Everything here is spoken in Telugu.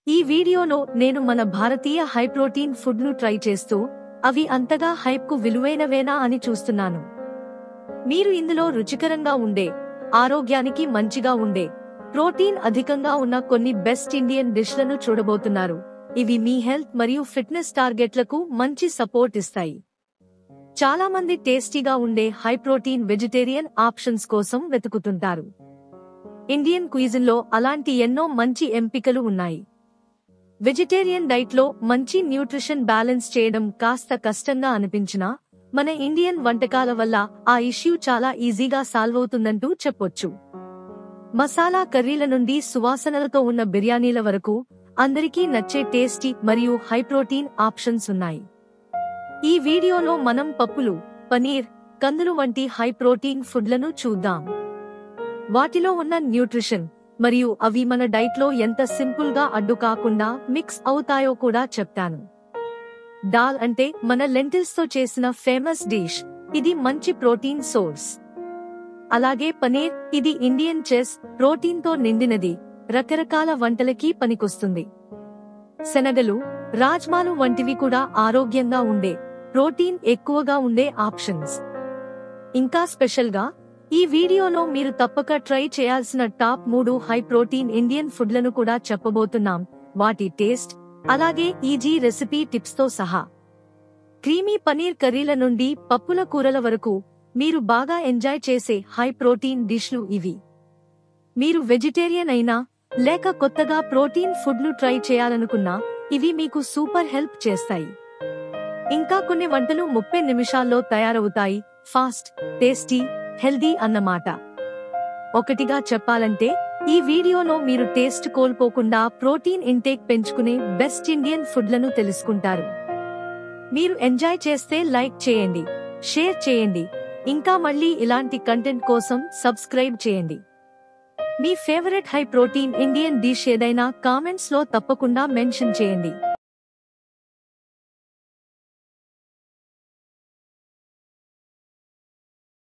ఈ వీడియోలో నేను మన భారతీయ హై ప్రోటీన్ ఫుడ్ ను ట్రై చేస్తూ అవి అంతగా హైప్ కు విలువైనవేనా అని చూస్తున్నాను. మీరు ఇందులో రుచికరంగా ఉండే, ఆరోగ్యానికి మంచిగా ఉండే, ప్రోటీన్ అధికంగా ఉన్న కొన్ని బెస్ట్ ఇండియన్ డిష్లను చూడబోతున్నారు. ఇవి మీ హెల్త్ మరియు ఫిట్నెస్ టార్గెట్లకు మంచి సపోర్ట్ ఇస్తాయి. చాలా మంది టేస్టీగా ఉండే హై ప్రోటీన్ వెజిటేరియన్ ఆప్షన్స్ కోసం వెతుకుతుంటారు. ఇండియన్ క్విజిన్ లో అలాంటి ఎన్నో మంచి ఎంపికలు ఉన్నాయి. వెజిటేరియన్ డైట్ లో మంచి న్యూట్రిషన్ బ్యాలెన్స్ చేయడం కాస్త కష్టంగా అనిపించినా, మన ఇండియన్ వంటకాల వల్ల ఆ ఇష్యూ చాలా ఈజీగా సాల్వ్ అవుతుందంటూ చెప్పొచ్చు. మసాలా కర్రీల నుండి సువాసనలతో ఉన్న బిర్యానీల వరకు అందరికీ నచ్చే టేస్టీ మరియు హై ప్రోటీన్ ఆప్షన్స్ ఉన్నాయి. ఈ వీడియోలో మనం పప్పులు, పనీర్, కందులు వంటి హై ప్రోటీన్ ఫుడ్లను చూద్దాం. వాటిలో ఉన్న న్యూట్రిషన్ మరియు అవి మన డైట్ లో ఎంత సింపుల్ గా అడ్డు కాకుండా మిక్స్ అవుతాయో కూడా చెప్తాను. దాల్ అంటే మన లెంటిల్స్ తో చేసిన ఫేమస్ డిష్. ఇది మంచి ప్రోటీన్ సోర్స్. అలాగే పనీర్, ఇది ఇండియన్ చెస్, ప్రోటీన్ తో నిండినది, రకరకాల వంటలకి పనికొస్తుంది. శనగలు, రాజ్మాలు వంటివి కూడా ఆరోగ్యంగా ఉండే, ప్రోటీన్ ఎక్కువగా ఉండే ఆప్షన్స్. ఇంకా స్పెషల్ గా ఈ వీడియోలో మీరు తప్పక ట్రై చేయాల్సిన టాప్ 3 హై ప్రోటీన్ ఇండియన్ ఫుడ్లను కూడా చెప్పబోతున్నాం. వాటి టేస్ట్, అలాగే ఈజీ రెసిపీ టిప్స్ తో సహా. క్రీమీ పనీర్ కర్రీల నుండి పప్పుల కూరల వరకు మీరు బాగా ఎంజాయ్ చేసే హై ప్రోటీన్ డిష్లు ఇవి. మీరు వెజిటేరియన్ అయినా లేక కొత్తగా ప్రోటీన్ ఫుడ్లు ట్రై చేయాలనుకున్నా ఇవి మీకు సూపర్ హెల్ప్ చేస్తాయి. ఇంకా కొన్ని వంటలు 30 నిమిషాల్లో తయారవుతాయి. ఫాస్ట్, టేస్టీ, హెల్దీ అన్నమాట. ఒకటిగా చెప్పాలంటే ఈ వీడియోలో మీరు టేస్ట్ కోల్పోకుండా ప్రోటీన్ ఇంటేక్ పెంచుకునే బెస్ట్ ఇండియన్ ఫుడ్లను తెలుసుకుంటారు. మీరు ఎంజాయ్ చేస్తే లైక్ చేయండి, షేర్ చేయండి, ఇంకా మళ్ళీ ఇలాంటి కంటెంట్ కోసం సబ్స్క్రైబ్ చేయండి. మీ favourite high protein Indian dish ఏదైనా కామెంట్స్ లో తప్పకుండా మెన్షన్ చేయండి.